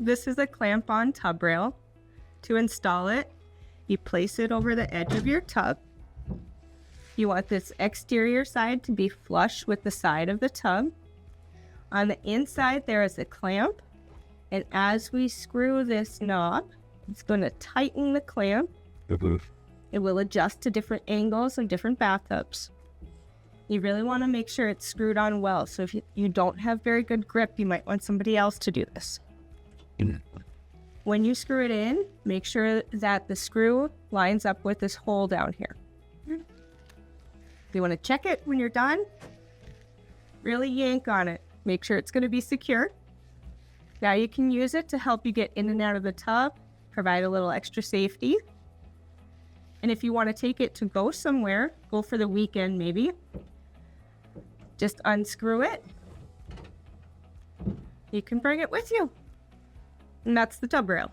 this is a clamp-on tub rail. To install it, you place it over the edge of your tub. You want this exterior side to be flush with the side of the tub. On the inside, there is a clamp, and as we screw this knob, it's going to tighten the clamp. It will adjust to different angles and different bathtubs. You really want to make sure it's screwed on well, so if you don't have very good grip, you might want somebody else to do this. When you screw it in, make sure that the screw lines up with this hole down here. You want to check it when you're done. Really yank on it. Make sure it's going to be secure. Now you can use it to help you get in and out of the tub, provide a little extra safety. And if you want to take it to go somewhere, go for the weekend maybe, just unscrew it. You can bring it with you. And that's the tub rail.